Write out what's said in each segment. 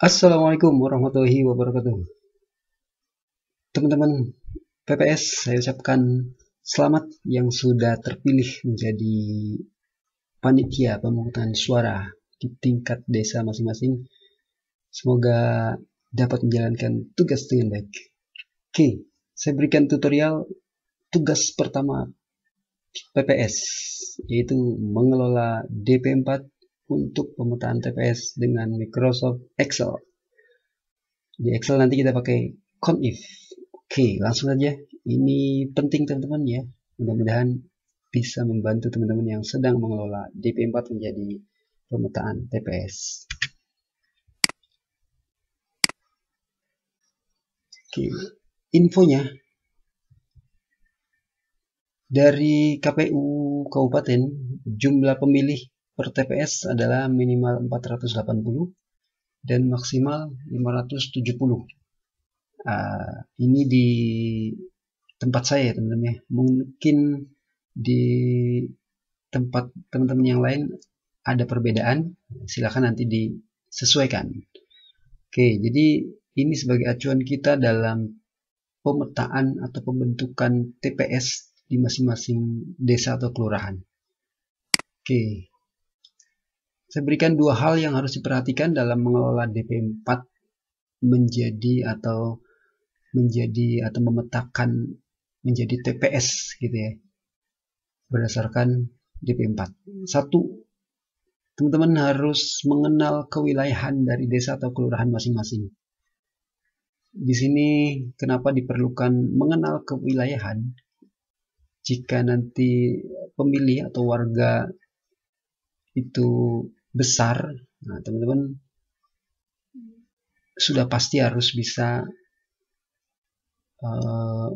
Assalamualaikum warahmatullahi wabarakatuh. Teman-teman PPS, saya ucapkan selamat yang sudah terpilih menjadi panitia pemungutan suara di tingkat desa masing-masing. Semoga dapat menjalankan tugas dengan baik. Oke, saya berikan tutorial tugas pertama PPS, yaitu mengelola DP4 untuk pemetaan TPS dengan Microsoft Excel. Di Excel nanti kita pakai conif. Oke, langsung aja. Ini penting teman-teman ya. Mudah-mudahan bisa membantu teman-teman yang sedang mengelola DP4 menjadi pemetaan TPS. Oke, infonya dari KPU Kabupaten, jumlah pemilih per TPS adalah minimal 480 dan maksimal 570. Ini di tempat saya teman-teman ya. Mungkin di tempat teman-teman yang lain ada perbedaan, silakan nanti disesuaikan. Oke, jadi ini sebagai acuan kita dalam pemetaan atau pembentukan TPS di masing-masing desa atau kelurahan. Oke, saya berikan dua hal yang harus diperhatikan dalam mengelola DP4 menjadi memetakan menjadi TPS gitu ya, berdasarkan DP4. Satu, teman-teman harus mengenal kewilayahan dari desa atau kelurahan masing-masing. Di sini kenapa diperlukan mengenal kewilayahan? Jika nanti pemilih atau warga itu besar, nah teman-teman sudah pasti harus bisa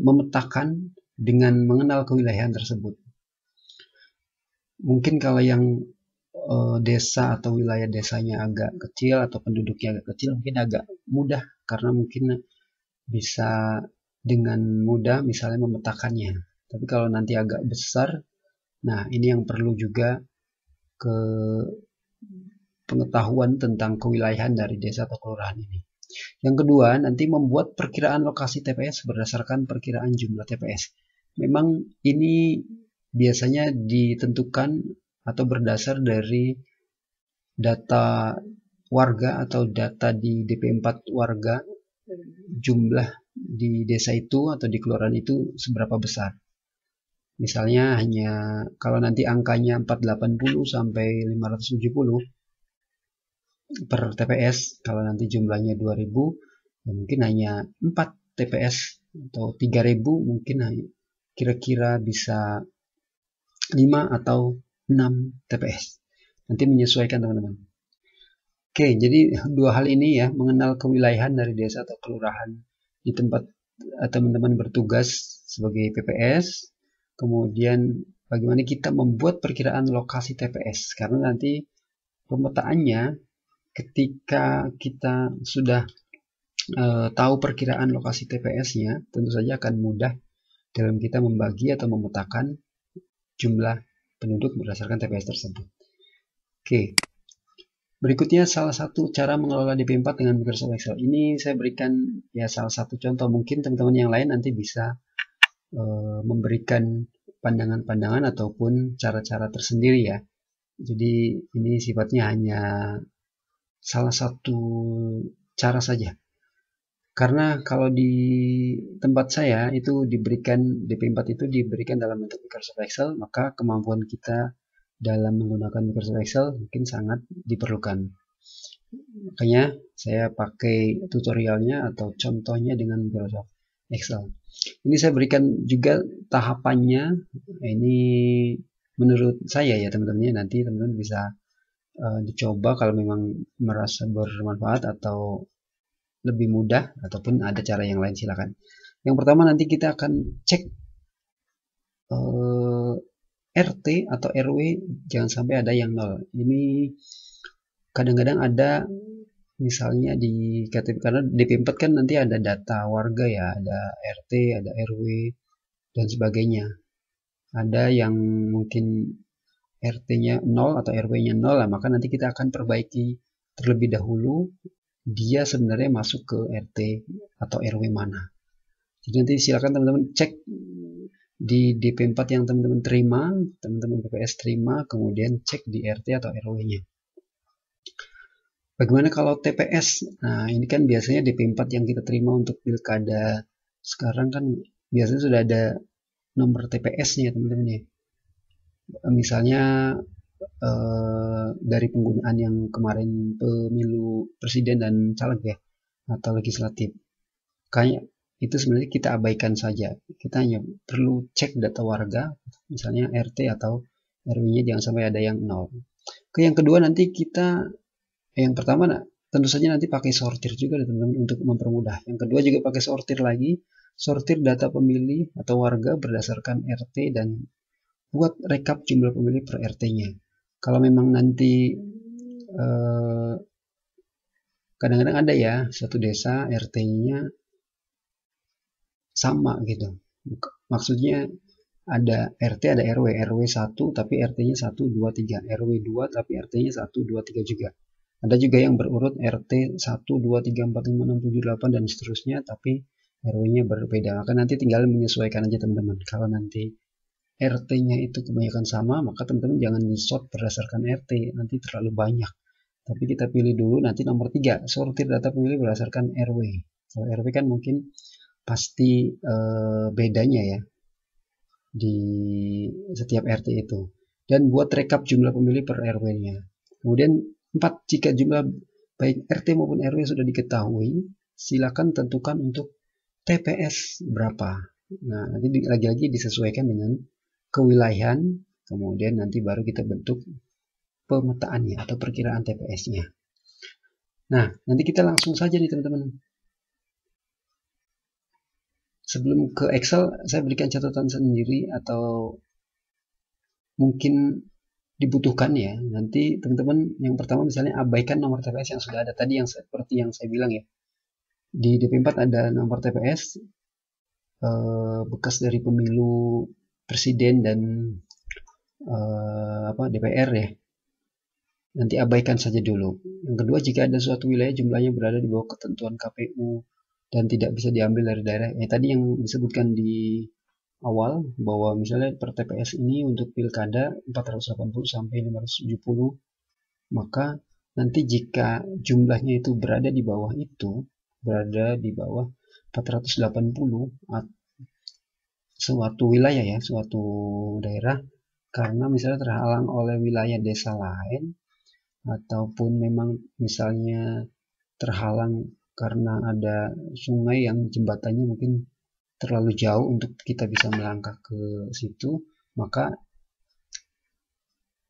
memetakan dengan mengenal kewilayahan tersebut. Mungkin kalau yang desa atau wilayah desanya agak kecil atau penduduknya agak kecil, mungkin agak mudah karena mungkin bisa dengan mudah misalnya memetakannya. Tapi kalau nanti agak besar, nah ini yang perlu juga ke pengetahuan tentang kewilayahan dari desa atau kelurahan ini. Yang kedua, nanti membuat perkiraan lokasi TPS berdasarkan perkiraan jumlah TPS. Memang ini biasanya ditentukan atau berdasar dari data warga atau data di DP4 warga, jumlah di desa itu atau di kelurahan itu seberapa besar. Misalnya hanya kalau nanti angkanya 480 sampai 570 per TPS, kalau nanti jumlahnya 2000, ya mungkin hanya 4 TPS atau 3000, mungkin kira-kira bisa 5 atau 6 TPS. Nanti menyesuaikan teman-teman. Oke, jadi dua hal ini ya, mengenal kewilayahan dari desa atau kelurahan di tempat teman-teman bertugas sebagai PPS, kemudian bagaimana kita membuat perkiraan lokasi TPS, karena nanti pemetaannya ketika kita sudah tahu perkiraan lokasi TPS-nya, tentu saja akan mudah dalam kita membagi atau memetakan jumlah penduduk berdasarkan TPS tersebut. Oke, berikutnya salah satu cara mengelola DP4 dengan Microsoft Excel. Ini saya berikan ya salah satu contoh, mungkin teman-teman yang lain nanti bisa memberikan pandangan-pandangan ataupun cara-cara tersendiri ya. Jadi ini sifatnya hanya salah satu cara saja. Karena kalau di tempat saya itu diberikan DP4 itu diberikan dalam bentuk Microsoft Excel, maka kemampuan kita dalam menggunakan Microsoft Excel mungkin sangat diperlukan. Makanya saya pakai tutorialnya atau contohnya dengan Microsoft Excel. Ini saya berikan juga tahapannya. Ini menurut saya ya teman-teman, nanti teman-teman bisa dicoba kalau memang merasa bermanfaat atau lebih mudah ataupun ada cara yang lain, silakan. Yang pertama nanti kita akan cek RT atau RW jangan sampai ada yang nol. Ini kadang-kadang ada misalnya di KTP, karena DP4 kan nanti ada data warga ya, ada RT, ada RW dan sebagainya. Ada yang mungkin RT-nya 0 atau RW-nya 0, maka nanti kita akan perbaiki terlebih dahulu dia sebenarnya masuk ke RT atau RW mana. Jadi nanti silakan teman-teman cek di DP4 yang teman-teman terima, teman-teman PPS terima, kemudian cek di RT atau RW-nya. Bagaimana kalau TPS? Nah, ini kan biasanya DP4 yang kita terima untuk pilkada. Sekarang kan biasanya sudah ada nomor TPS-nya, teman-teman ya. Misalnya dari penggunaan yang kemarin pemilu presiden dan caleg ya, atau legislatif. Kayak itu sebenarnya kita abaikan saja. Kita hanya perlu cek data warga, misalnya RT atau RW-nya jangan sampai ada yang nol. Oke, yang kedua nanti kita, yang pertama tentu saja nanti pakai sortir juga teman-teman untuk mempermudah. Yang kedua juga pakai sortir lagi, sortir data pemilih atau warga berdasarkan RT dan buat rekap jumlah pemilih per RT-nya. Kalau memang nanti kadang-kadang ada ya satu desa RT-nya sama gitu. Maksudnya ada RT, ada RW, RW 1 tapi RT-nya 1, 2, 3, RW 2 tapi RT-nya 1, 2, 3 juga. Ada juga yang berurut RT 1, 2, 3, 4, 5, 6, 7, 8 dan seterusnya tapi RW-nya berbeda. Maka nanti tinggal menyesuaikan aja teman-teman. Kalau nanti RT-nya itu kebanyakan sama, maka teman-teman jangan di-sort berdasarkan RT, nanti terlalu banyak. Tapi kita pilih dulu nanti nomor 3, sortir data pemilih berdasarkan RW. Kalau RW kan mungkin pasti bedanya ya di setiap RT itu. Dan buat rekap jumlah pemilih per RW-nya. Kemudian 4, jika jumlah baik RT maupun RW sudah diketahui, silakan tentukan untuk TPS berapa. Nah, nanti lagi-lagi disesuaikan dengan kewilayahan, kemudian nanti baru kita bentuk pemetaannya atau perkiraan TPS-nya. Nah, nanti kita langsung saja nih teman-teman. Sebelum ke Excel, saya berikan catatan sendiri atau mungkin dibutuhkan ya. Nanti teman-teman yang pertama misalnya abaikan nomor TPS yang sudah ada tadi yang seperti yang saya bilang ya. Di DP4 ada nomor TPS bekas dari pemilu presiden dan DPR ya. Nanti abaikan saja dulu. Yang kedua, jika ada suatu wilayah jumlahnya berada di bawah ketentuan KPU dan tidak bisa diambil dari daerah, tadi yang disebutkan di awal bahwa misalnya per TPS ini untuk pilkada 480 sampai 570, maka nanti jika jumlahnya itu berada di bawah itu, berada di bawah 480 suatu wilayah ya, suatu daerah karena misalnya terhalang oleh wilayah desa lain ataupun memang misalnya terhalang karena ada sungai yang jembatannya mungkin terlalu jauh untuk kita bisa melangkah ke situ, maka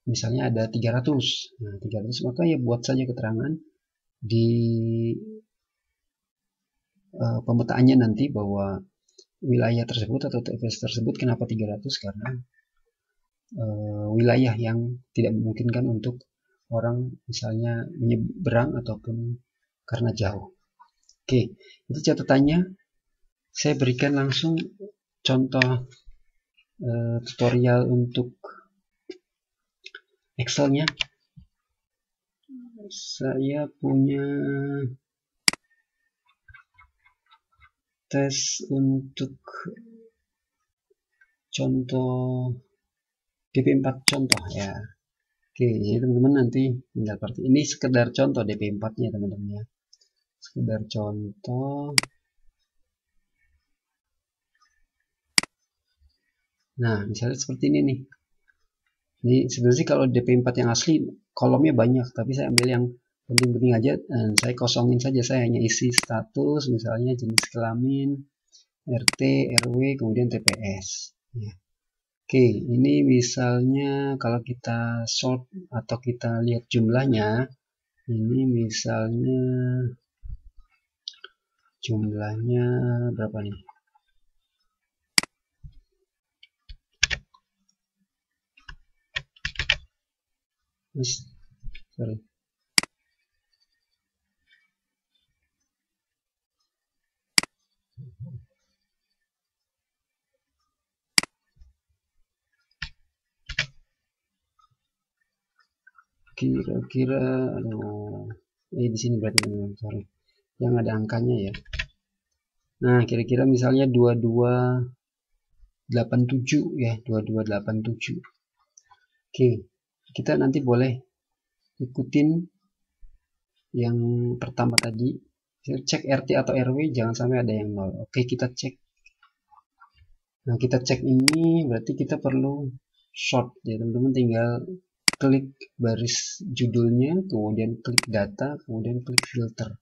misalnya ada 300. Nah, 300 maka ya buat saja keterangan di pemetaannya nanti bahwa wilayah tersebut atau TPS tersebut kenapa 300 karena wilayah yang tidak memungkinkan untuk orang misalnya menyeberang ataupun karena jauh. Oke, itu catatannya. Saya berikan langsung contoh tutorial untuk Excel-nya. Saya punya tes untuk contoh DP4 contoh ya. Oke, jadi teman-teman nanti tinggal seperti ini sekedar contoh DP4-nya teman-teman ya. Sekedar contoh. Nah, misalnya seperti ini nih. Ini sebenarnya kalau DP4 yang asli kolomnya banyak, tapi saya ambil yang penting-penting aja dan saya kosongin saja. Saya hanya isi status, misalnya jenis kelamin, RT, RW, kemudian TPS. Ya. Oke, ini misalnya kalau kita sort atau kita lihat jumlahnya, ini misalnya jumlahnya berapa nih? Sorry. Kira-kira, aduh, Di sini berarti teman-teman, sorry, yang ada angkanya ya. Nah, kira-kira misalnya 2287 ya, 2287. Oke, kita nanti boleh ikutin yang pertama tadi. Cek RT atau RW jangan sampai ada yang nol. Oke, kita cek. Nah, kita cek ini berarti kita perlu sort ya, teman-teman. Tinggal klik baris judulnya, kemudian klik data, kemudian klik filter.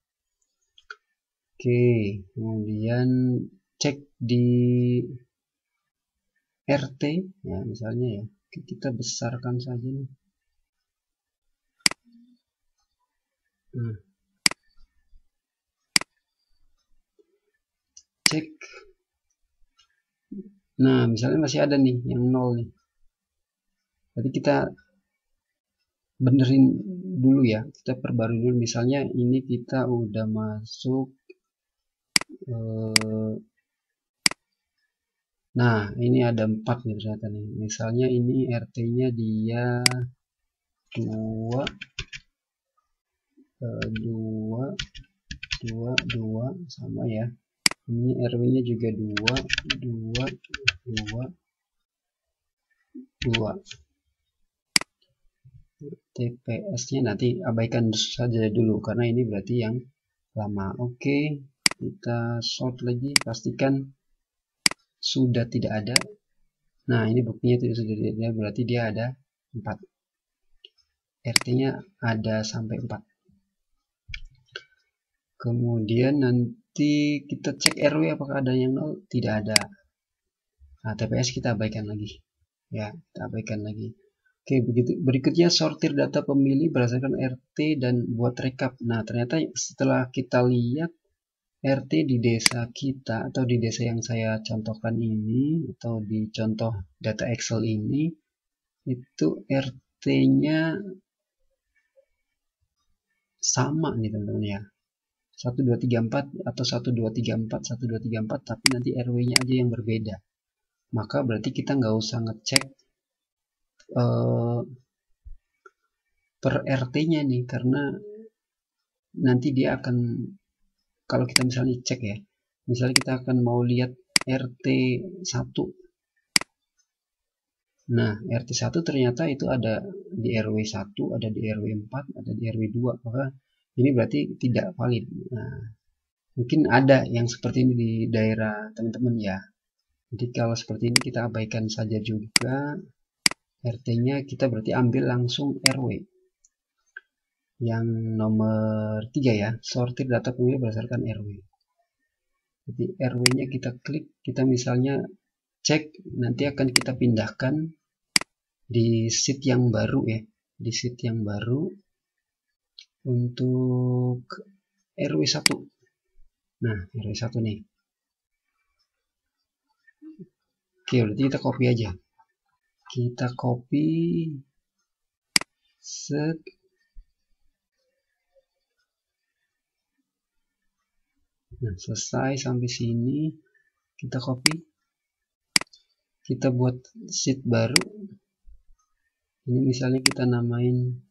Oke, kemudian cek di RT ya, misalnya ya. Kita besarkan saja nih. Nah, cek. Nah, misalnya masih ada nih yang nol nih. Jadi kita benerin dulu ya, kita perbarui dulu. Misalnya ini kita udah masuk nah ini ada 4 nih ternyata nih. Misalnya ini RT-nya dia 2 2 2 2 sama ya. Ini RW-nya juga 2 2 2 2. TPS-nya nanti abaikan saja dulu karena ini berarti yang lama. Oke, kita sort lagi, pastikan sudah tidak ada. Nah, ini buktinya tidak sudah tidak ada, berarti dia ada 4. RT-nya ada sampai 4. Kemudian nanti kita cek RW apakah ada yang 0, tidak ada. Nah, TPS kita abaikan lagi. Ya, kita abaikan lagi. Oke, begitu. Berikutnya sortir data pemilih berdasarkan RT dan buat rekap. Nah, ternyata setelah kita lihat RT di desa kita atau di desa yang saya contohkan ini atau di contoh data Excel ini, itu RT-nya sama nih teman-teman ya. 1234 atau 1234 1234, tapi nanti RW-nya aja yang berbeda. Maka berarti kita nggak usah ngecek per RT-nya nih, karena nanti dia akan, kalau kita misalnya cek ya, misalnya kita akan mau lihat RT 1. Nah, RT 1 ternyata itu ada di RW 1, ada di RW 4, ada di RW 2, maka ini berarti tidak valid. Nah, mungkin ada yang seperti ini di daerah teman-teman ya. Jadi kalau seperti ini kita abaikan saja juga RT-nya, kita berarti ambil langsung RW. Yang nomor 3 ya, sortir data pemilih berdasarkan RW. Jadi RW-nya kita klik, kita misalnya cek, nanti akan kita pindahkan di sheet yang baru ya, di sheet yang baru untuk RW 1. Nah, RW 1 nih. Oke, berarti kita copy aja. Kita copy set. Nah, selesai sampai sini. Kita copy. Kita buat sheet baru. Ini misalnya kita namain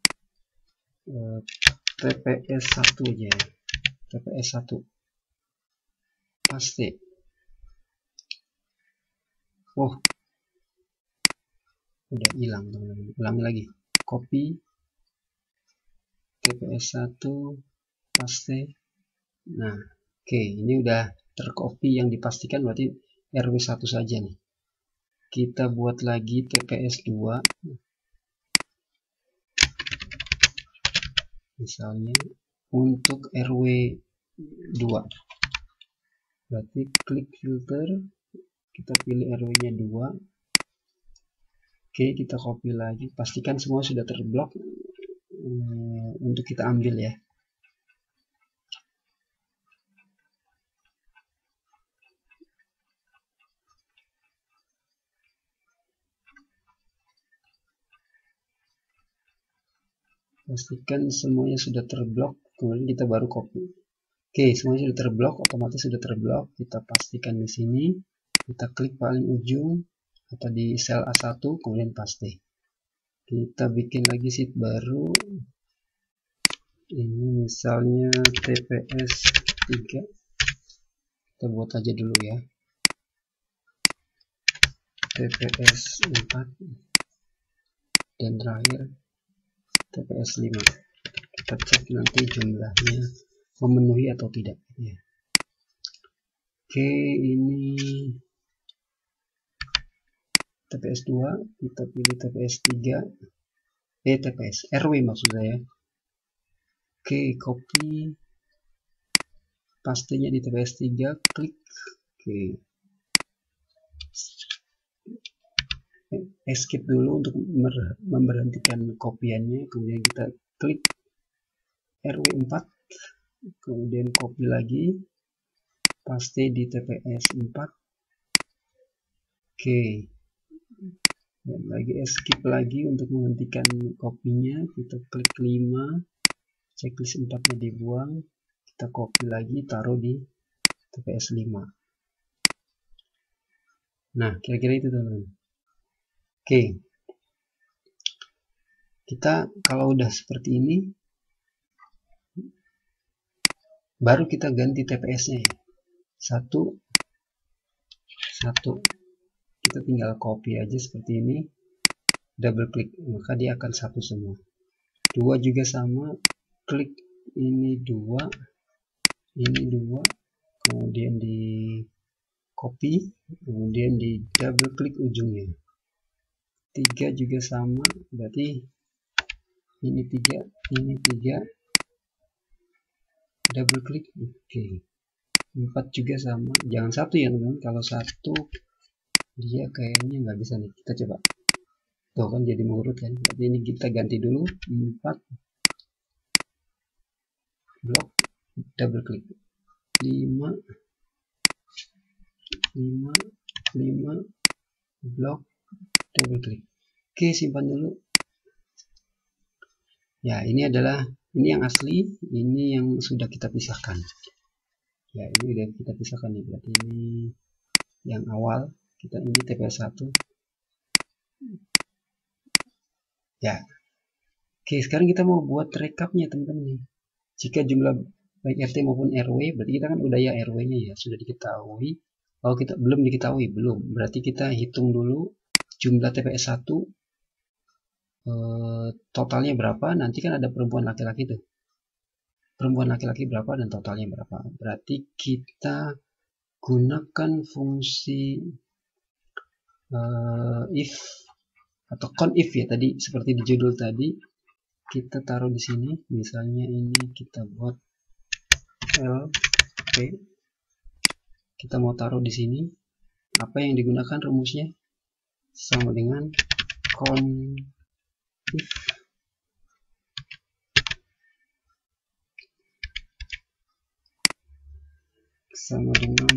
TPS 1 aja ya. TPS 1. Paste. Oh, udah hilang teman-teman. Ulangi lagi. Copy TPS 1, paste. Nah, oke, ini udah tercopy, yang dipastikan berarti RW 1 saja nih. Kita buat lagi TPS 2. Misalnya untuk RW 2. Berarti klik filter, kita pilih RW-nya 2. Oke, kita copy lagi. Pastikan semua sudah terblok untuk kita ambil ya. Pastikan semuanya sudah terblok, kemudian kita baru copy. Oke, semuanya sudah terblok, otomatis sudah terblok. Kita pastikan di sini, kita klik paling ujung atau di sel A1, kemudian paste. Kita bikin lagi sheet baru. Ini misalnya TPS 3, kita buat aja dulu ya, TPS 4, dan terakhir TPS 5. Kita cek nanti jumlahnya memenuhi atau tidak ya. Oke, ini TPS 2, kita pilih TPS 3, TPS RW maksud saya. Oke, copy, pastenya di TPS 3, klik. Oke, escape dulu untuk memberhentikan kopiannya, kemudian kita klik RW 4, kemudian copy lagi, paste di TPS 4. Oke, dan lagi escape lagi untuk menghentikan kopinya, kita klik 5, checklist 4-nya dibuang, kita copy lagi, taruh di TPS 5. Nah, kira-kira itu teman-teman. Oke, kita kalau udah seperti ini, baru kita ganti TPS-nya ya. Satu, kita tinggal copy aja seperti ini, double klik, maka dia akan satu semua. 2 juga sama, klik ini 2, ini 2, kemudian di copy, kemudian di double klik ujungnya. 3 juga sama, berarti ini 3, ini 3, double klik. Oke, 4 juga sama, jangan 1 ya teman-teman, kalau 1 dia kayaknya nggak bisa nih. Kita coba, tuh kan jadi mengurut kan, berarti ini kita ganti dulu 4, blok, double klik, 5, 5, blok, double klik. Oke, simpan dulu ya. Ini yang asli, ini yang sudah kita pisahkan ya. Ini udah kita pisahkan nih, berarti ini yang awal, kita ini TPS 1 ya. Oke, sekarang kita mau buat rekapnya teman-teman nih. Jika jumlah baik RT maupun RW, berarti kita kan udah ya RW-nya ya sudah diketahui. Kalau kita belum diketahui, belum, berarti kita hitung dulu jumlah TPS 1 totalnya berapa. Nanti kan ada perempuan laki-laki tuh, perempuan laki-laki berapa dan totalnya berapa. Berarti kita gunakan fungsi if atau conif ya, tadi seperti di judul tadi. Kita taruh di sini, misalnya ini kita buat LP, kita mau taruh di sini. Apa yang digunakan rumusnya? Sama dengan conif sama dengan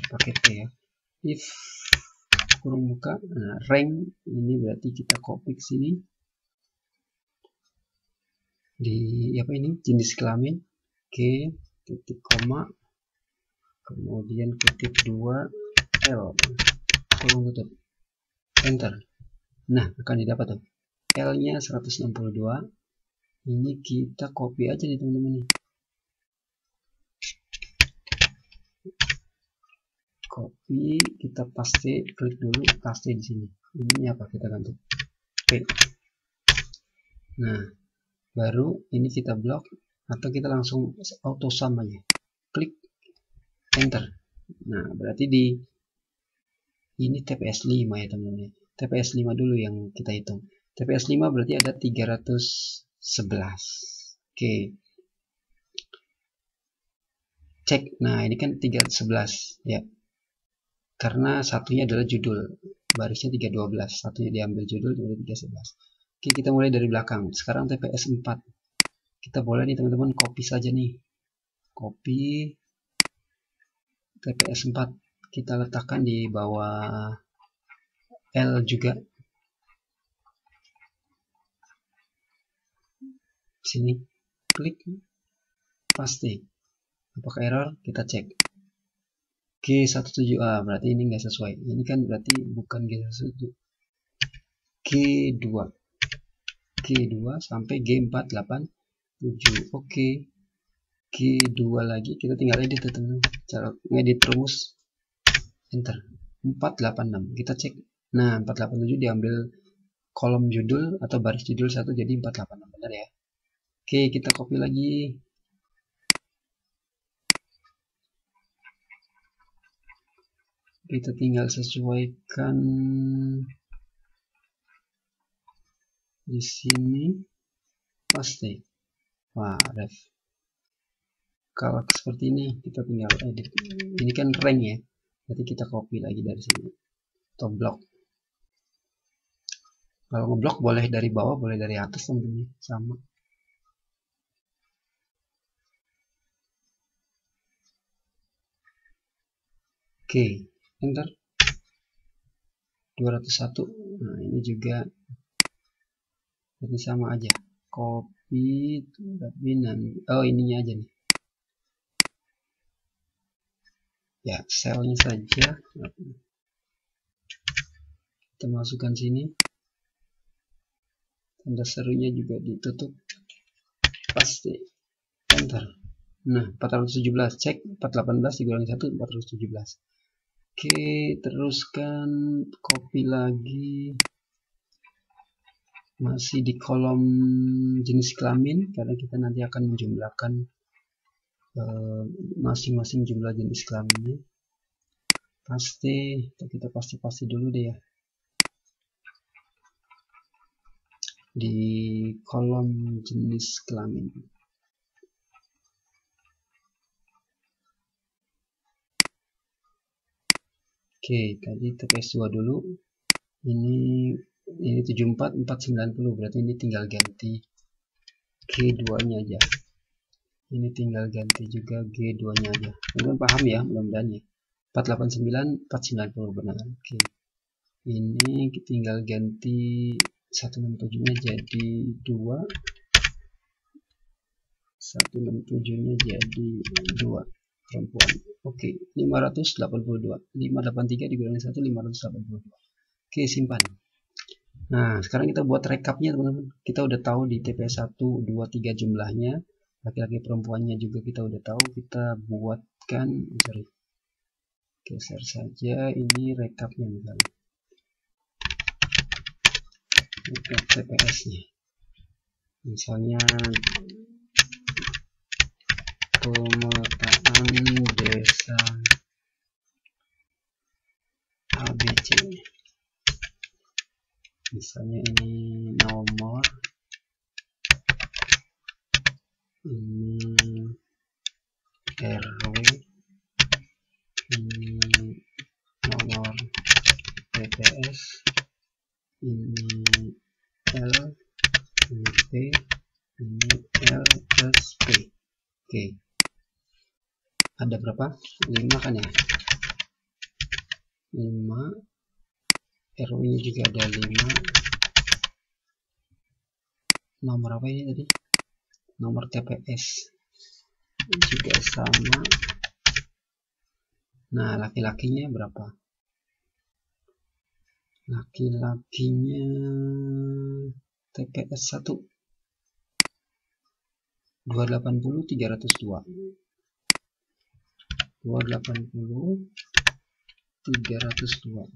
pakai T ya, if kurung buka. Nah, rank ini berarti kita copy ke sini di apa ini, jenis kelamin. Oke, titik koma, kemudian kutip 2 L, kurung tutup, enter. Nah, akan didapat tuh L nya 162. Ini kita copy aja nih teman-teman nih, copy, kita paste, klik dulu, paste di sini. Ini apa, kita ganti P. Nah, baru ini kita blok, atau kita langsung auto sum aja, klik enter. Nah, berarti di ini TPS 5 ya teman-teman. TPS 5 dulu yang kita hitung. TPS 5 berarti ada 311. Oke, cek. Nah, ini kan 311 ya, karena satunya adalah judul, barisnya 312, satunya diambil judul, jadi 311. Oke, kita mulai dari belakang. Sekarang TPS 4, kita boleh nih teman-teman copy saja nih, copy TPS 4, kita letakkan di bawah L juga, sini, klik, paste. Apakah error? Kita cek. G17A, berarti ini nggak sesuai. Ini kan berarti bukan G17. G2 sampai G48 7. Oke. G2 lagi, kita tinggal edit teman-teman. Cara ngedit terus, enter. 486. Kita cek. Nah, 487 diambil kolom judul atau baris judul 1 jadi 486, benar ya. Oke, kita copy lagi. Kita tinggal sesuaikan di sini, paste. Wah, ref. Kalau seperti ini kita tinggal edit. Ini kan rank ya, jadi kita copy lagi dari sini. Atau blok. Kalau ngeblok boleh dari bawah, boleh dari atas, tentunya sama. Oke, enter. 201. Nah, ini juga jadi sama aja. Copy, tapi nanti, oh ininya aja nih. Ya, selnya saja. Kita masukkan sini. Tanda serunya juga ditutup. Pasti. Enter. Nah, 417. Cek 418 dikurangi 1, 417. Oke, teruskan copy lagi. Masih di kolom jenis kelamin, karena kita nanti akan menjumlahkan masing-masing jumlah jenis kelaminnya. Paste, kita pasti dulu deh ya. Di kolom jenis kelamin. Oke, tadi TPS 2 dulu. Ini 74, 490, berarti ini tinggal ganti G2-nya aja. Ini tinggal ganti juga G2-nya aja. Teman-teman paham ya, mudah-mudahan ya. 489, 490 benar. Oke. Ini tinggal ganti 167-nya jadi 2. 167-nya jadi 2. Perempuan. Oke, 582. 583 dikurangi 1, 582. Oke, simpan. Nah, sekarang kita buat rekapnya teman-teman. Kita udah tahu di TPS 1, 2, 3 jumlahnya. Laki-laki perempuannya juga kita udah tahu. Kita buatkan, geser saja ini rekapnya misalnya. Rekap TPS-nya. Misalnya pemetaan desa ABC. Misalnya ini nomor, ini RW, ini nomor TPS, ini L, ini P, ini LSP. Oke, ada berapa? 5 kan ya? 5. RW nya juga ada 5. Nomor apa ini tadi? Nomor TPS juga sama. Nah, laki-lakinya berapa? Laki-lakinya TPS 1 280 302. 280 302.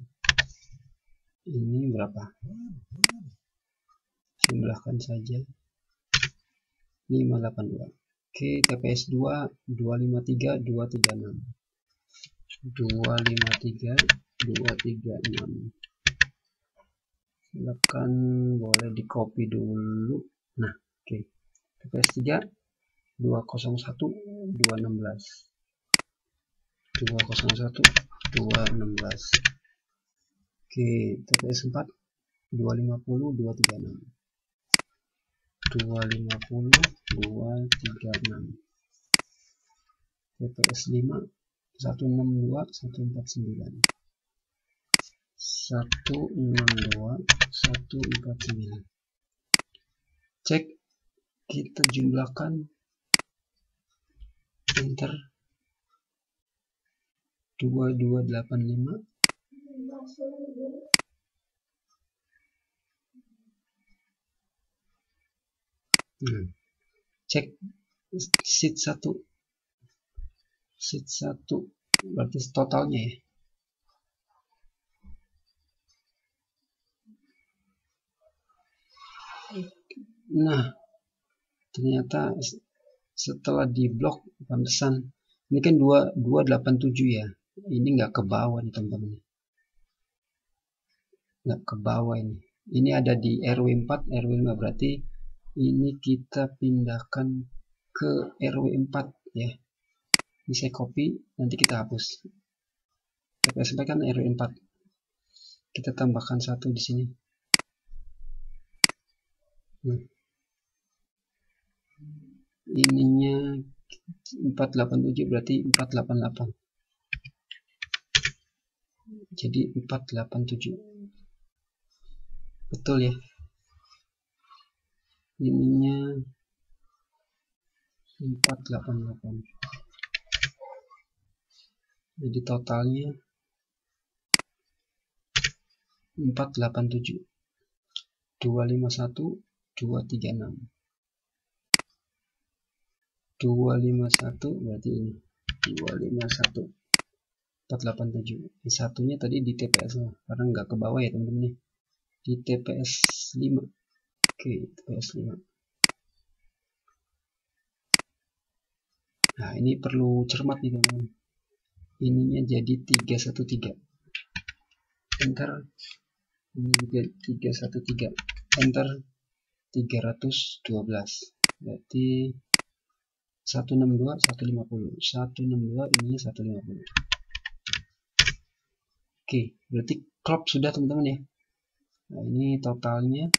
Ini berapa? Jumlahkan saja. 582. Oke, TPS 2 253 236. 253 236. Silakan boleh di copy dulu. Nah, oke. TPS 3 201 216. 201 216. Oke, TPS 4 250 236. 250 236. TPS 5 162 149. 162 149. Cek, kita jumlahkan, enter. 2285. cek sheet 1 berarti totalnya ya. Nah, ternyata setelah diblok pantesan ini kan 287 ya. Ini nggak ke bawah nih teman-teman. Nggak ke bawah ini. Ini ada di RW 4, RW 5 berarti ini kita pindahkan ke RW 4 ya. Ini saya copy, nanti kita hapus. TPS kan RW 4. Kita tambahkan 1 di sini. Nah, ininya 487 berarti 488. Jadi 487. Betul ya. Ininya 488. Jadi totalnya 487. 251 236. 251 berarti ini 251 487. Yang satunya tadi di TPS karena nggak ke bawah ya teman-teman, di TPS 5. Oke, TPS 5. Nah, ini perlu cermat nih teman-teman. Ininya jadi 313. Enter. Ini juga 313. Enter 312. Berarti 162 150. 162 ini 150. Oke, berarti crop sudah teman-teman ya. Nah, ini totalnya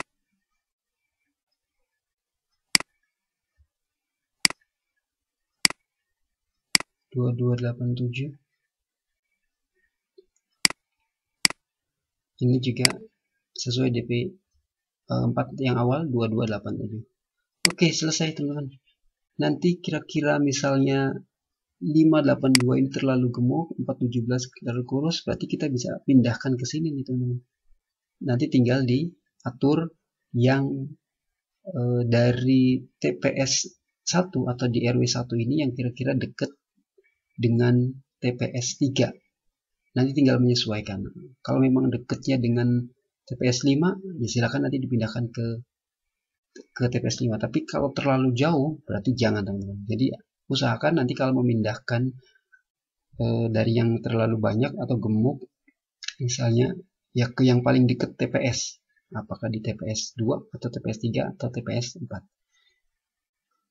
2287. Ini juga sesuai DP 4 yang awal 2287. Oke, selesai teman-teman. Nanti kira-kira misalnya 582 ini terlalu gemuk, 417 terlalu kurus, berarti kita bisa pindahkan ke sini nih teman-teman. Nanti tinggal diatur yang dari TPS 1 atau di RW 1 ini yang kira-kira dekat dengan TPS 3. Nanti tinggal menyesuaikan. Kalau memang dekatnya dengan TPS 5, ya silakan nanti dipindahkan ke TPS 5. Tapi kalau terlalu jauh, berarti jangan teman-teman. Jadi usahakan nanti kalau memindahkan dari yang terlalu banyak atau gemuk, misalnya ya ke yang paling dekat TPS. Apakah di TPS 2 atau TPS 3 atau TPS 4.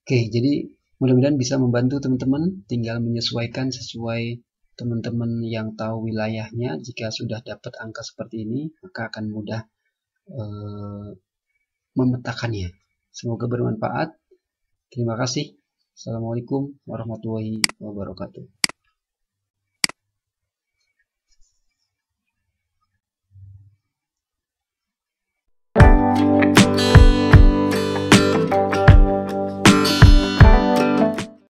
Oke, jadi mudah-mudahan bisa membantu teman-teman. Tinggal menyesuaikan sesuai teman-teman yang tahu wilayahnya. Jika sudah dapat angka seperti ini, maka akan mudah memetakannya. Semoga bermanfaat. Terima kasih. Assalamualaikum warahmatullahi wabarakatuh.